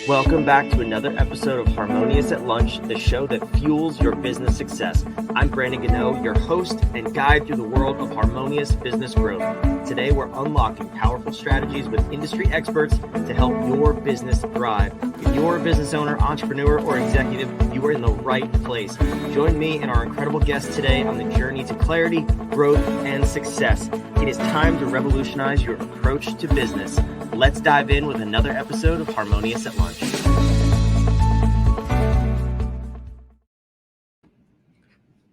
Welcome back to another episode of Harmonious at Lunch, the show that fuels your business success. I'm Brandon Gano, your host and guide through the world of harmonious business growth. Today, we're unlocking powerful strategies with industry experts to help your business thrive. If you're a business owner, entrepreneur, or executive, you are in the right place. Join me and our incredible guests today on the journey to clarity, growth, and success. It is time to revolutionize your approach to business. Let's dive in with another episode of Harmonious at Lunch.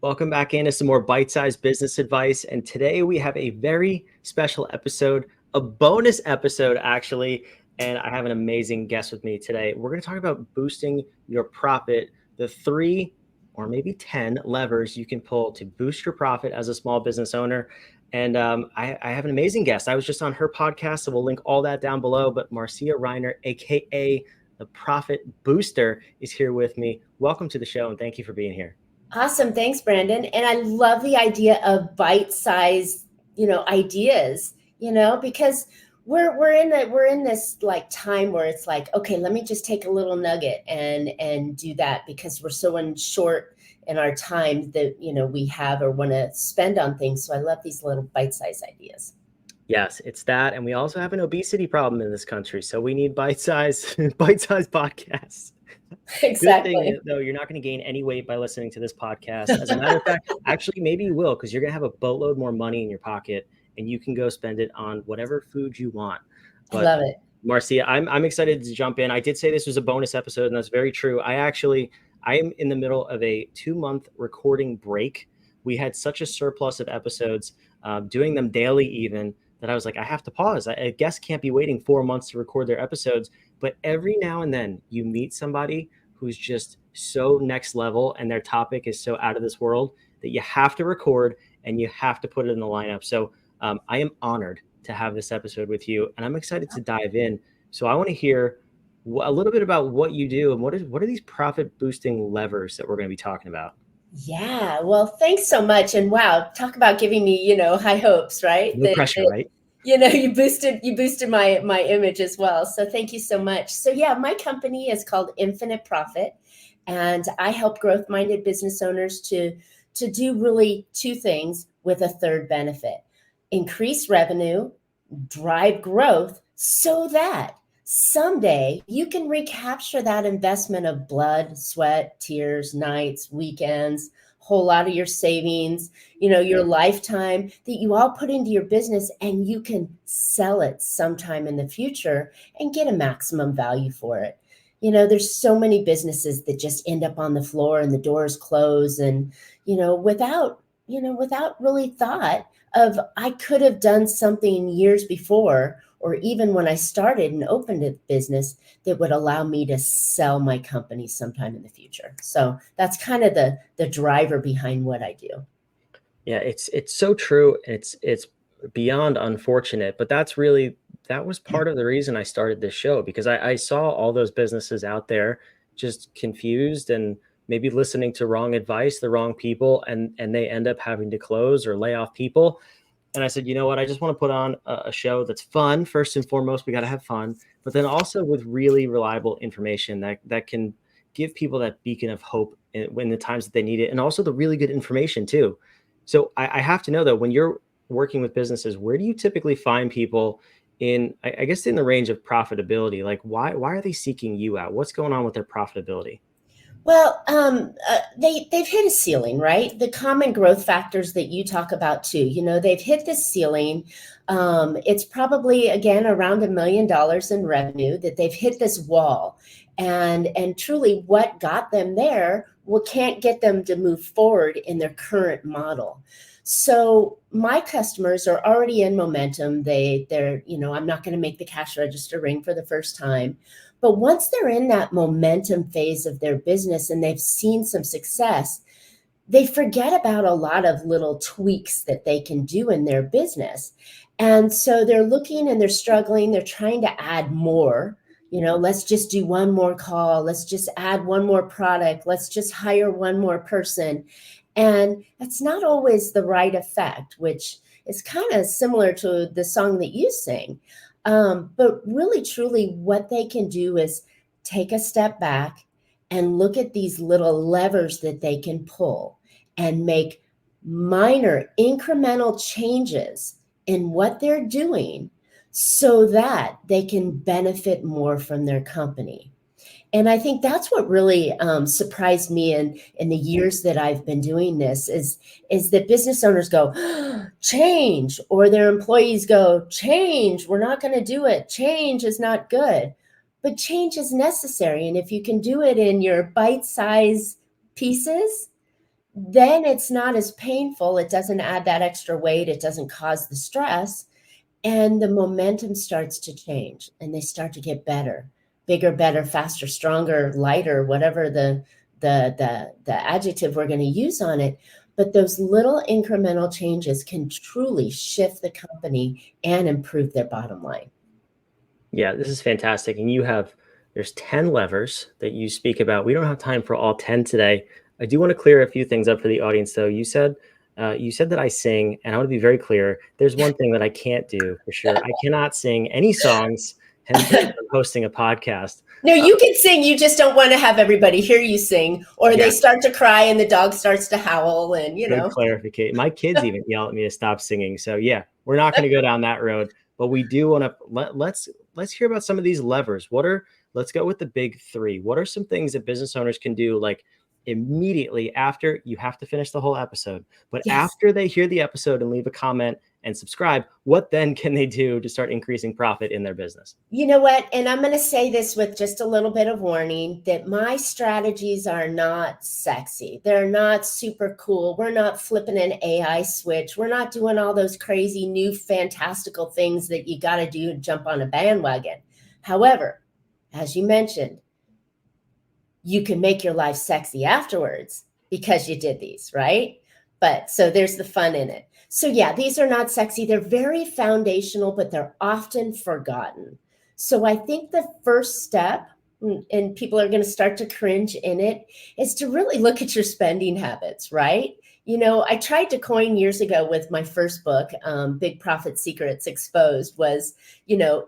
Welcome back into some more bite-sized business advice. And today we have a very special episode, a bonus episode actually. And I have an amazing guest with me today. We're going to talk about boosting your profit, the 3 or maybe 10 levers you can pull to boost your profit as a small business owner. And I have an amazing guest. I was just on her podcast, so we'll link all that down below. But Marcia Riner, aka the Profit Booster, is here with me. Welcome to the show, and thank you for being here. Awesome, thanks, Brandon. And I love the idea of bite-sized, ideas, because we're in this like time where it's like, okay, let me just take a little nugget and do that because we're so short in our time that, we have or want to spend on things. So I love these little bite-sized ideas. Yes, it's that. And we also have an obesity problem in this country. So we need bite-sized podcasts. Exactly. Good thing, though, you're not going to gain any weight by listening to this podcast. As a matter of fact, actually, maybe you will, because you're going to have a boatload more money in your pocket and you can go spend it on whatever food you want. But, I love it. Marcia, I'm excited to jump in. I did say this was a bonus episode, and that's very true. I am in the middle of a 2-month recording break. We had such a surplus of episodes, doing them daily even, that I was like, I have to pause. A guest can't be waiting 4 months to record their episodes. But every now and then you meet somebody who's just so next level and their topic is so out of this world that you have to record and you have to put it in the lineup. So I am honored to have this episode with you, and I'm excited to dive in. So I want to hear a little bit about what you do and what are these profit boosting levers that we're going to be talking about. Yeah, well, thanks so much. And wow, talk about giving me, high hopes, right? No pressure, right? You boosted my image as well. So thank you so much. So yeah, my company is called Infinite Profit, and I help growth-minded business owners to do really 2 things with a third benefit: increase revenue, drive growth, so that someday you can recapture that investment of blood, sweat, tears, nights, weekends, whole lot of your savings, your lifetime that you all put into your business, and you can sell it sometime in the future and get a maximum value for it. There's so many businesses that just end up on the floor and the doors close and, without really thought of, I could have done something years before, or even when I started and opened a business that would allow me to sell my company sometime in the future. So that's kind of the driver behind what I do. Yeah, it's so true. It's beyond unfortunate, but that was part of the reason I started this show, because I saw all those businesses out there just confused and maybe listening to wrong advice, the wrong people, and they end up having to close or lay off people. And I said, you know what? I just want to put on a show that's fun. First and foremost, we got to have fun, but then also with really reliable information that can give people that beacon of hope in the times that they need it, and also the really good information too. So I have to know, though, when you're working with businesses, where do you typically find people in, I guess, in the range of profitability? Like, why are they seeking you out? What's going on with their profitability? Well, they've hit a ceiling, right? The common growth factors that you talk about too, they've hit this ceiling. It's probably, again, around $1 million in revenue that they've hit this wall. And truly what got them there, can't get them to move forward in their current model. So my customers are already in momentum. They're, I'm not going to make the cash register ring for the first time. But once they're in that momentum phase of their business and they've seen some success, they forget about a lot of little tweaks that they can do in their business. And so they're looking and they're struggling. They're trying to add more. Let's just do one more call. Let's just add one more product. Let's just hire one more person. And that's not always the right effect, which is kind of similar to the song that you sing. But really, truly, what they can do is take a step back and look at these little levers that they can pull and make minor incremental changes in what they're doing so that they can benefit more from their company. And I think that's what really surprised me in the years that I've been doing this is that business owners go, change, or their employees go, change, we're not going to do it. Change is not good. But change is necessary. And if you can do it in your bite-sized pieces, then it's not as painful. It doesn't add that extra weight. It doesn't cause the stress. And the momentum starts to change and they start to get better, bigger, better, faster, stronger, lighter, whatever the adjective we're going to use on it. But those little incremental changes can truly shift the company and improve their bottom line. Yeah, this is fantastic. And there's 10 levers that you speak about. We don't have time for all 10 today. I do want to clear a few things up for the audience, though. You said that I sing, and I want to be very clear. There's one thing that I can't do for sure. I cannot sing any songs, hence I'm hosting a podcast. No, you can sing. You just don't want to have everybody hear you sing, or they start to cry and the dog starts to howl, and Good clarification. My kids even yell at me to stop singing. So yeah, we're not going to go down that road. But we do want to let's hear about some of these levers. Let's go with the big three. What are some things that business owners can do, like immediately after? You have to finish the whole episode, but after they hear the episode and leave a comment and subscribe, what then can they do to start increasing profit in their business? You know what? And I'm going to say this with just a little bit of warning that my strategies are not sexy. They're not super cool. We're not flipping an AI switch. We're not doing all those crazy new fantastical things that you got to do to jump on a bandwagon. However, as you mentioned, you can make your life sexy afterwards because you did these, right? But so there's the fun in it. So yeah, these are not sexy. They're very foundational, but they're often forgotten. So I think the first step, and people are going to start to cringe in it, is to really look at your spending habits, right? I tried to coin years ago with my first book, Big Profit Secrets Exposed, was,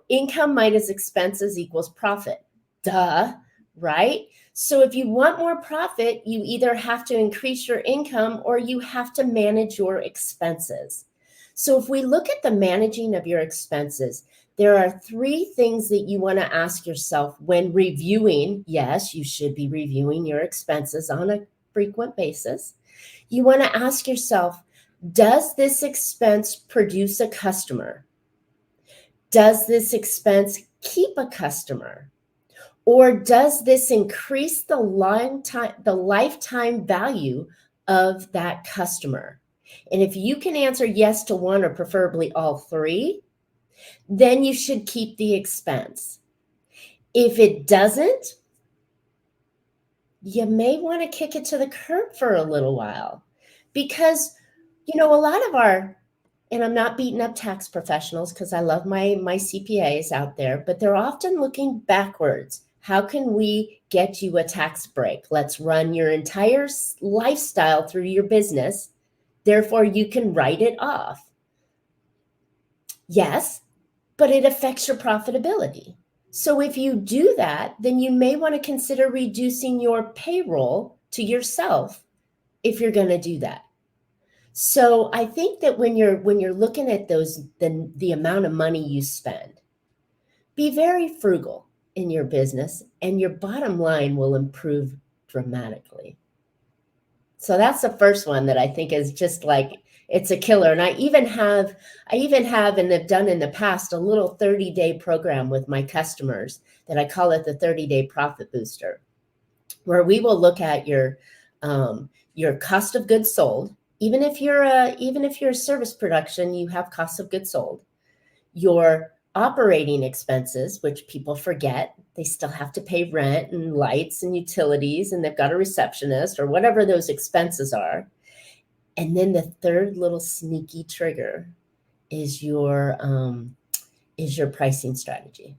income minus expenses equals profit. Duh, right? So if you want more profit, you either have to increase your income or you have to manage your expenses. So if we look at the managing of your expenses, there are 3 things that you want to ask yourself when reviewing. Yes, you should be reviewing your expenses on a frequent basis. You want to ask yourself, does this expense produce a customer? Does this expense keep a customer? Or does this increase the lifetime value of that customer? And if you can answer yes to one or preferably all 3, then you should keep the expense. If it doesn't, you may want to kick it to the curb for a little while because, a lot of and I'm not beating up tax professionals because I love my CPAs out there, but they're often looking backwards. How can we get you a tax break? Let's run your entire lifestyle through your business. Therefore, you can write it off. Yes, but it affects your profitability. So if you do that, then you may want to consider reducing your payroll to yourself if you're going to do that. So I think that when you're looking at the amount of money you spend, be very frugal in your business and your bottom line will improve dramatically. So that's the first one that I think is just like, it's a killer. And I even have and have done in the past a little 30-day program with my customers that I call it the 30-day profit booster, where we will look at your cost of goods sold. Even if you're a service production, you have cost of goods sold. Your operating expenses, which people forget, they still have to pay rent and lights and utilities, and they've got a receptionist or whatever those expenses are. And then the third little sneaky trigger is your pricing strategy.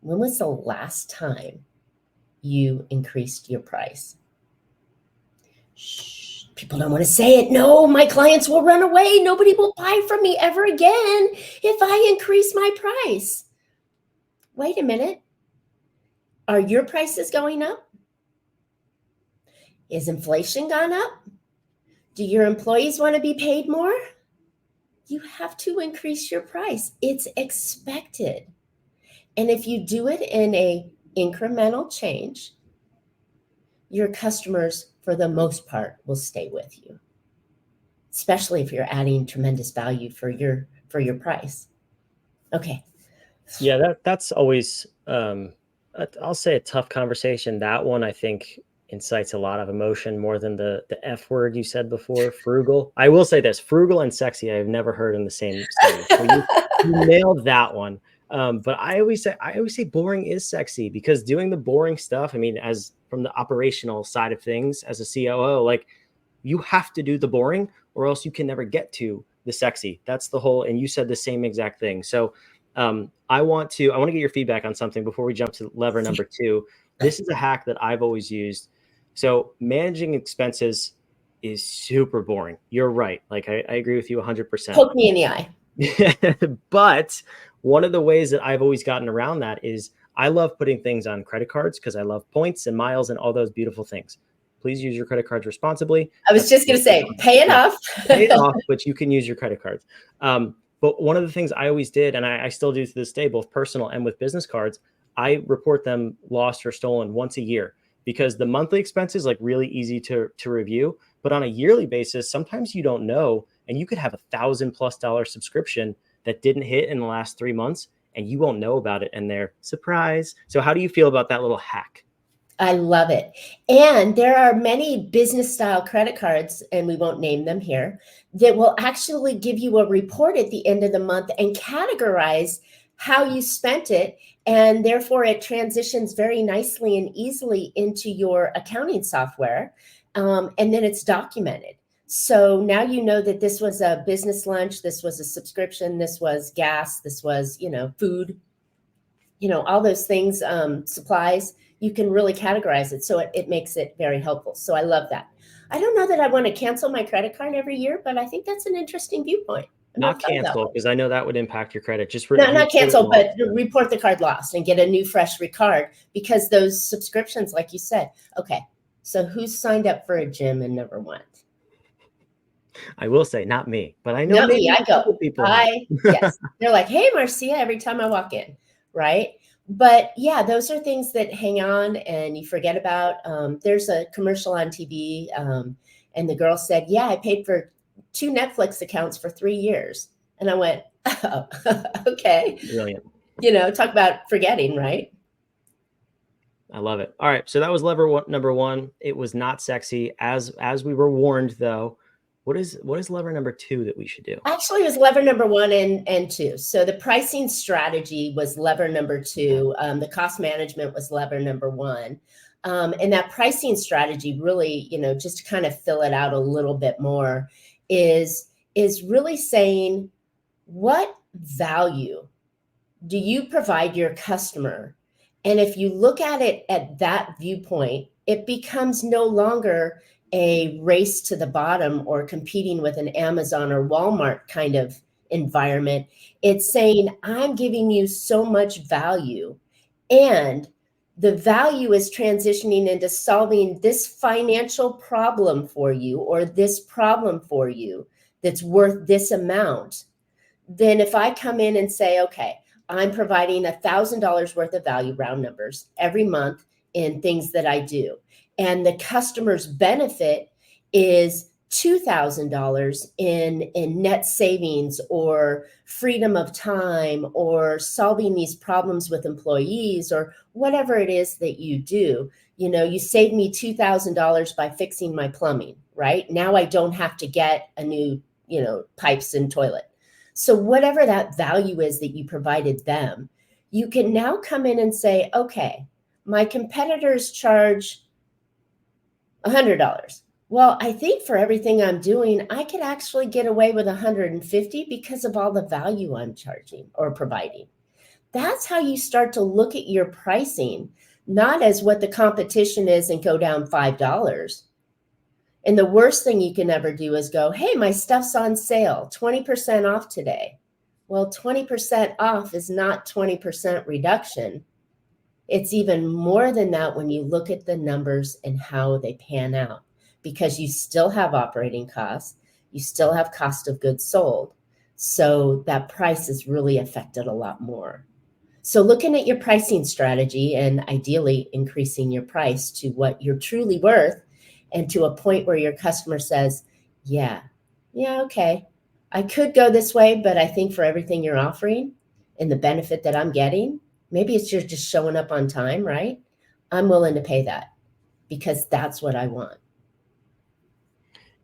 When was the last time you increased your price? Shh. People don't want to say it. No, my clients will run away. Nobody will buy from me ever again if I increase my price. Wait a minute. Are your prices going up? Is inflation gone up? Do your employees want to be paid more? You have to increase your price. It's expected. And if you do it in a incremental change, your customers, for the most part, will stay with you, especially if you're adding tremendous value for your price. Okay. Yeah, that's always I'll say a tough conversation. That one I think incites a lot of emotion more than the F word you said before, frugal. I will say this, frugal and sexy, I've never heard in the same sentence. So you nailed that one. But I always say boring is sexy, because doing the boring stuff, I mean, as from the operational side of things as a COO, like, you have to do the boring or else you can never get to the sexy. That's the whole, and you said the same exact thing. So I want to get your feedback on something before we jump to lever number 2. This is a hack that I've always used. So managing expenses is super boring. You're right. Like, I agree with you 100%. Poke me in the eye. But one of the ways that I've always gotten around that is I love putting things on credit cards because I love points and miles and all those beautiful things. Please use your credit cards responsibly. I was just going to say, pay it off. Pay it off, but you can use your credit cards. But one of the things I always did, and I still do to this day, both personal and with business cards, I report them lost or stolen once a year, because the monthly expenses, like, really easy to review. But on a yearly basis, sometimes you don't know, and you could have $1,000+ subscription that didn't hit in the last 3 months, and you won't know about it, and they're surprise. So how do you feel about that little hack? I love it. And there are many business style credit cards, and we won't name them here, that will actually give you a report at the end of the month and categorize how you spent it. And therefore it transitions very nicely and easily into your accounting software. And then it's documented. So now you know that this was a business lunch, this was a subscription, this was gas, this was, food, all those things, supplies. You can really categorize it. So it makes it very helpful. So I love that. I don't know that I want to cancel my credit card every year, but I think that's an interesting viewpoint. Not cancel, because I know that would impact your credit. Just not cancel, but report the card lost and get a new fresh card, because those subscriptions, like you said. Okay. So who's signed up for a gym and never went? I will say, not me, but I know not maybe me. I go. People yes. They're like, hey, Marcia, every time I walk in, right? But yeah, those are things that hang on and you forget about. There's a commercial on TV, and the girl said, yeah, I paid for 2 Netflix accounts for 3 years. And I went, oh, okay. Brilliant. Talk about forgetting, right? I love it. All right. So that was number 1. It was not sexy, as we were warned, though. What is lever number 2 that we should do? Actually, it was lever number 1 and 2. So the pricing strategy was lever number 2. The cost management was lever number 1. And that pricing strategy really, just to kind of fill it out a little bit more, is really saying, what value do you provide your customer? And if you look at it at that viewpoint, it becomes no longer a race to the bottom or competing with an Amazon or Walmart kind of environment. It's saying, I'm giving you so much value, and the value is transitioning into solving this financial problem for you, or this problem for you that's worth this amount. Then if I come in and say, okay, I'm providing $1,000 worth of value, round numbers, every month in things that I do, and the customer's benefit is $2,000 in net savings or freedom of time or solving these problems with employees or whatever it is that you do. You saved me $2,000 by fixing my plumbing, right? Now I don't have to get a new, pipes and toilet. So whatever that value is that you provided them, you can now come in and say, okay, my competitors charge $100. Well, I think for everything I'm doing, I could actually get away with $150 because of all the value I'm charging or providing. That's how you start to look at your pricing, not as what the competition is and go down $5. And the worst thing you can ever do is go, hey, my stuff's on sale, 20% off today. Well, 20% off is not 20% reduction. It's even more than that when you look at the numbers and how they pan out, because you still have operating costs, you still have cost of goods sold. So that price is really affected a lot more. So looking at your pricing strategy and ideally increasing your price to what you're truly worth and to a point where your customer says, yeah, okay, I could go this way, but I think for everything you're offering and the benefit that I'm getting, maybe it's you're just showing up on time, right? I'm willing to pay that because that's what I want.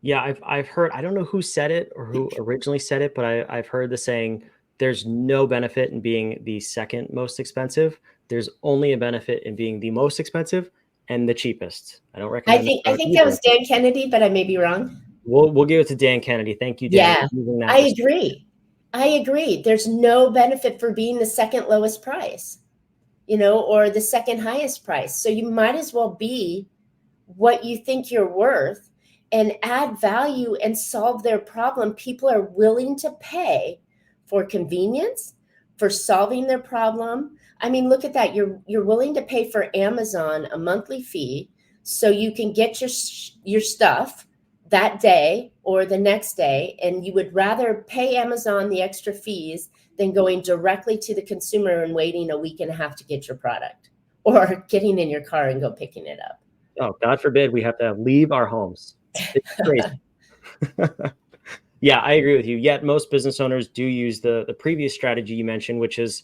Yeah, I've heard, I don't know who said it or who originally said it, but I've heard the saying, there's no benefit in being the second most expensive. There's only a benefit in being the most expensive and the cheapest. I don't I recommend the think I third think that either. was Dan Kennedy, but I may be wrong. We'll give it to Dan Kennedy. Thank you, Dan, Yeah, for using that. I agree. I agree. There's no benefit for being the second lowest price, or the second highest price. So you might as well be what you think you're worth and add value and solve their problem. People are willing to pay for convenience, for solving their problem. I mean, look at that. You're willing to pay for Amazon a monthly fee so you can get your stuff that day or the next day, and you would rather pay Amazon the extra fees than going directly to the consumer and waiting a week and a half to get your product, or getting in your car and go picking it up. Oh, God forbid we have to leave our homes. It's crazy. Yeah, I agree with you. Yet most business owners do use the previous strategy you mentioned, which is,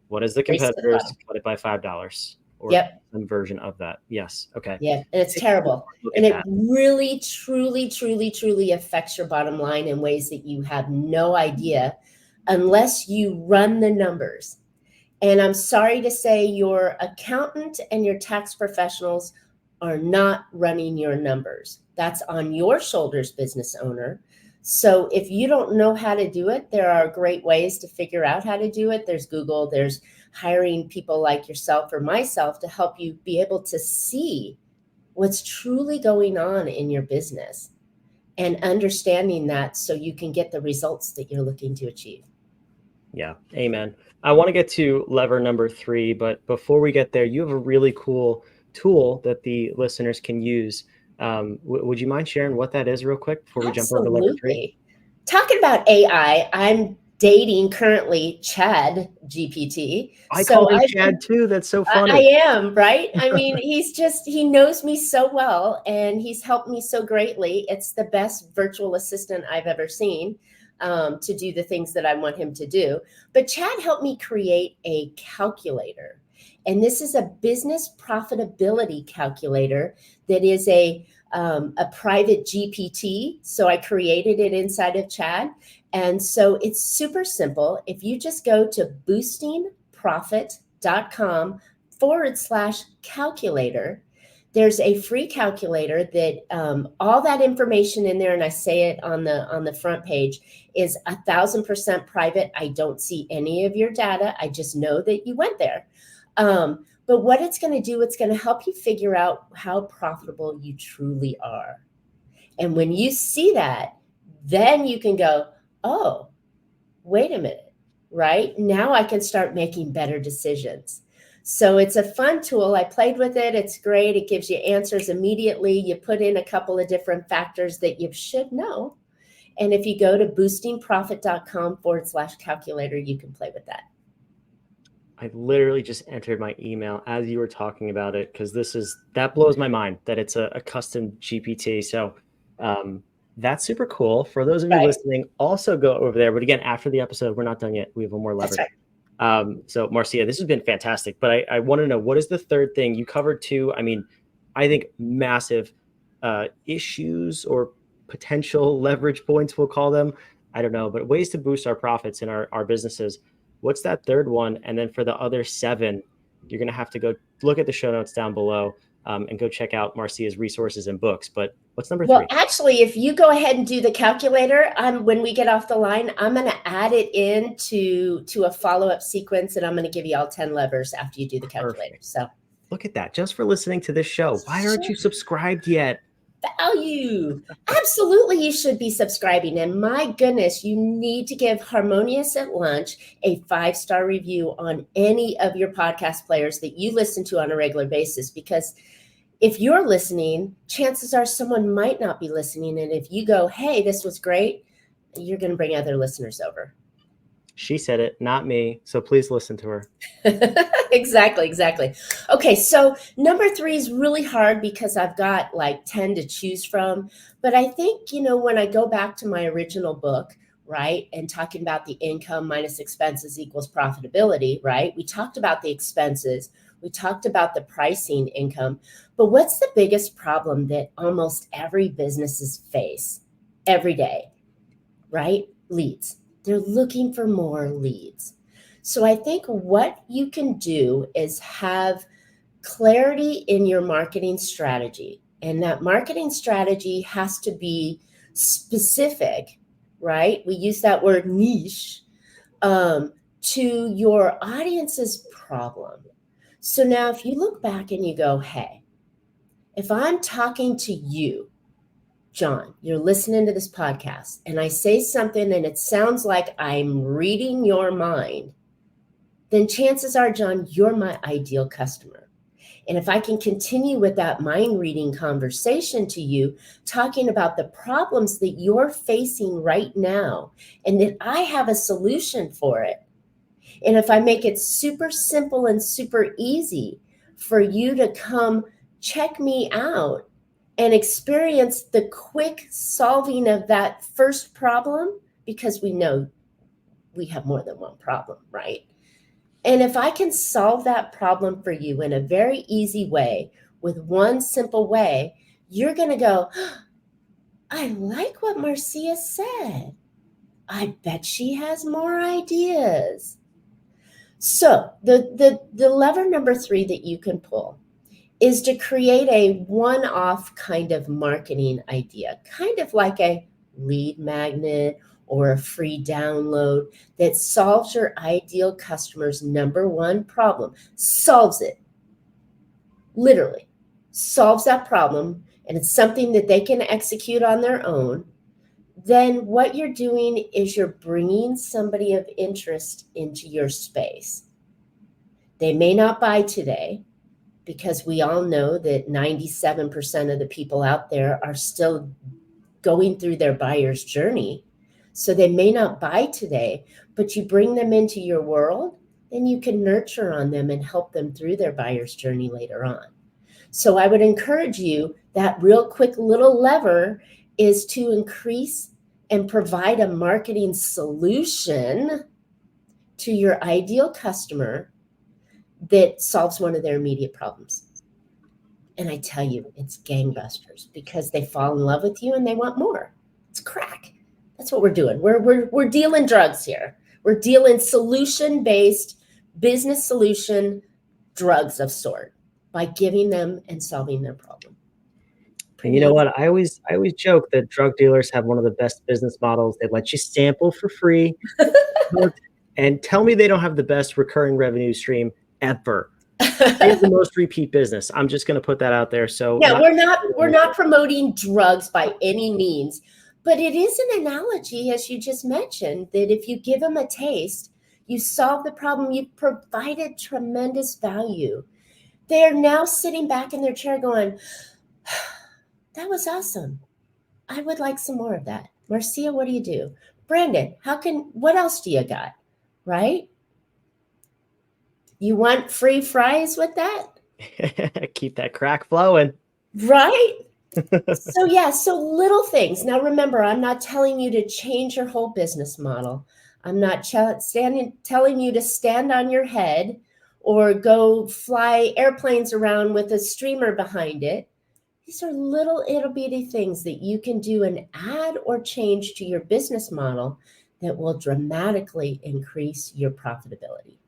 what is the Race to the competitors? bottom. Cut it by $5 or Yep. some version of that. Yes. Okay. Yeah. And it's terrible. Look And at it that. really, truly, truly, truly affects your bottom line in ways that you have no idea unless you run the numbers. And I'm sorry to say, your accountant and your tax professionals are not running your numbers. That's on your shoulders, business owner. So if you don't know how to do it, there are great ways to figure out how to do it. There's Google, there's hiring people like yourself or myself to help you be able to see what's truly going on in your business and understanding that so you can get the results that you're looking to achieve. Yeah. Amen. I want to get to lever number 3, but before we get there, you have a really cool tool that the listeners can use. Would you mind sharing what that is real quick before we jump over to lever 3? Absolutely. Talking about AI, I'm dating currently Chad GPT. I So called him I've Chad been, too. That's so I funny. am, right? I mean, he knows me so well and he's helped me so greatly. It's the best virtual assistant I've ever seen, to do the things that I want him to do. But Chad helped me create a calculator. And this is a business profitability calculator that is a private GPT. So I created it inside of Chad. And so it's super simple. If you just go to boostingprofit.com/calculator, there's a free calculator that all that information in there, and I say it on the front page, is 1,000% private. I don't see any of your data. I just know that you went there. But what it's going to do, it's going to help you figure out how profitable you truly are. And when you see that, then you can go, oh, wait a minute, right? Now I can start making better decisions. So it's a fun tool. I played with it. It's great. It gives you answers immediately. You put in a couple of different factors that you should know. And if you go to boostingprofit.com/calculator, you can play with that. I literally just entered my email as you were talking about it, because that blows my mind that it's a custom GPT. So that's super cool. For those of you Right. listening, also go over there. But again, after the episode, we're not done yet. We have one more lever. That's right. So Marcia, this has been fantastic. But I want to know, what is the third thing? You covered 2. I mean, I think massive issues or potential leverage points, we'll call them. I don't know, but ways to boost our profits in our businesses. What's that third one? And then for the other 7, you're going to have to go look at the show notes down below and go check out Marcia's resources and books. But what's number 3? Well, actually, if you go ahead and do the calculator, when we get off the line, I'm going to add it into a follow-up sequence, and I'm going to give you all 10 levers after you do the calculator. Perfect. So Look at that. Just for listening to this show. Why aren't you subscribed yet? value. Absolutely, you should be subscribing. And my goodness, you need to give Harmonious at Lunch a 5-star review on any of your podcast players that you listen to on a regular basis, because if you're listening, chances are someone might not be listening. And if you go, hey, this was great, you're going to bring other listeners over. She said it, not me. So please listen to her. Exactly. Okay, so number 3 is really hard because I've got like 10 to choose from. But I think, when I go back to my original book, right, and talking about the income minus expenses equals profitability, right? We talked about the expenses. We talked about the pricing income. But what's the biggest problem that almost every businesses face every day, right? Leads. They're looking for more leads. So I think what you can do is have clarity in your marketing strategy. And that marketing strategy has to be specific, right? We use that word niche to your audience's problem. So now if you look back and you go, hey, if I'm talking to you, John, you're listening to this podcast, and I say something and it sounds like I'm reading your mind, then chances are, John, you're my ideal customer. And if I can continue with that mind reading conversation to you, talking about the problems that you're facing right now, and that I have a solution for it. And if I make it super simple and super easy for you to come check me out and experience the quick solving of that first problem, because we know we have more than one problem, right? And if I can solve that problem for you in a very easy way, with one simple way, you're going to go, I like what Marcia said. I bet she has more ideas. So the lever number 3 that you can pull is to create a one-off kind of marketing idea, kind of like a lead magnet or a free download that solves your ideal customer's number 1 problem, solves it, literally solves that problem, and it's something that they can execute on their own. Then what you're doing is you're bringing somebody of interest into your space. They may not buy today, because we all know that 97% of the people out there are still going through their buyer's journey. So they may not buy today, but you bring them into your world and you can nurture on them and help them through their buyer's journey later on. So I would encourage you, that real quick little lever is to increase and provide a marketing solution to your ideal customer that solves one of their immediate problems. And I tell you, it's gangbusters, because they fall in love with you and they want more. It's crack. That's what we're doing. We're dealing drugs here. We're dealing solution-based business solution drugs of sort by giving them and solving their problem. And you know what? I always joke that drug dealers have one of the best business models. They let you sample for free, and tell me they don't have the best recurring revenue stream ever. They have the most repeat business. I'm just going to put that out there. So yeah, we're not promoting drugs by any means, but it is an analogy, as you just mentioned, that if you give them a taste, you solve the problem. You've provided tremendous value. They are now sitting back in their chair going, that was awesome. I would like some more of that. Marcia, what do you do? Brandon, what else do you got? Right? You want free fries with that? Keep that crack flowing. Right? So little things. Now, remember, I'm not telling you to change your whole business model. I'm not telling you to stand on your head or go fly airplanes around with a streamer behind it. These are little itty bitty things that you can do and add or change to your business model that will dramatically increase your profitability.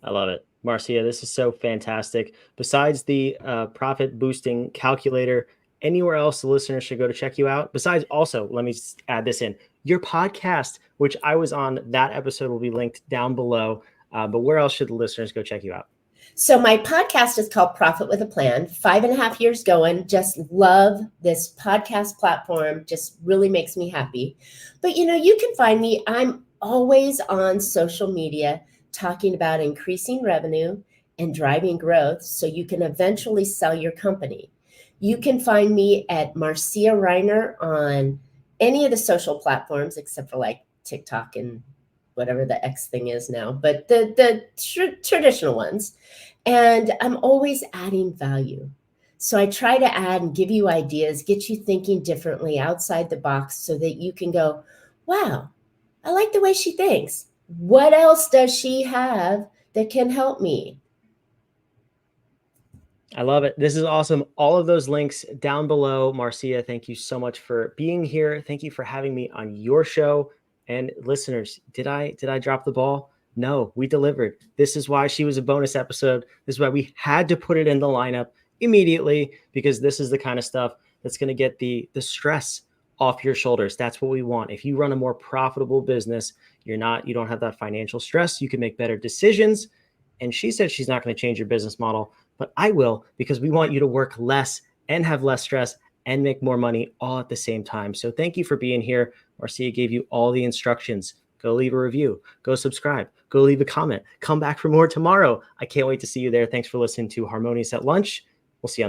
I love it. Marcia, this is so fantastic. Besides the profit boosting calculator, anywhere else the listeners should go to check you out? Besides, also, let me add this in. Your podcast, which I was on, that episode will be linked down below. But where else should the listeners go check you out? So my podcast is called Profit with a Plan. 5.5 years going. Just love this podcast platform. Just really makes me happy. But you can find me. I'm always on social media talking about increasing revenue and driving growth so you can eventually sell your company. You can find me at Marcia Riner on any of the social platforms except for like TikTok and whatever the X thing is now, but the traditional ones. And I'm always adding value. So I try to add and give you ideas, get you thinking differently outside the box so that you can go, wow, I like the way she thinks. What else does she have that can help me? I love it. This is awesome. All of those links down below. Marcia, thank you so much for being here. Thank you for having me on your show. And listeners, did I drop the ball? No, we delivered. This is why she was a bonus episode. This is why we had to put it in the lineup immediately, because this is the kind of stuff that's going to get the stress off your shoulders. That's what we want. If you run a more profitable business, you don't have that financial stress. You can make better decisions. And she said she's not going to change your business model, but I will, because we want you to work less and have less stress and make more money all at the same time. So thank you for being here. Marcia gave you all the instructions. Go leave a review, go subscribe, go leave a comment, come back for more tomorrow. I can't wait to see you there. Thanks for listening to Harmonious at Lunch. We'll see you on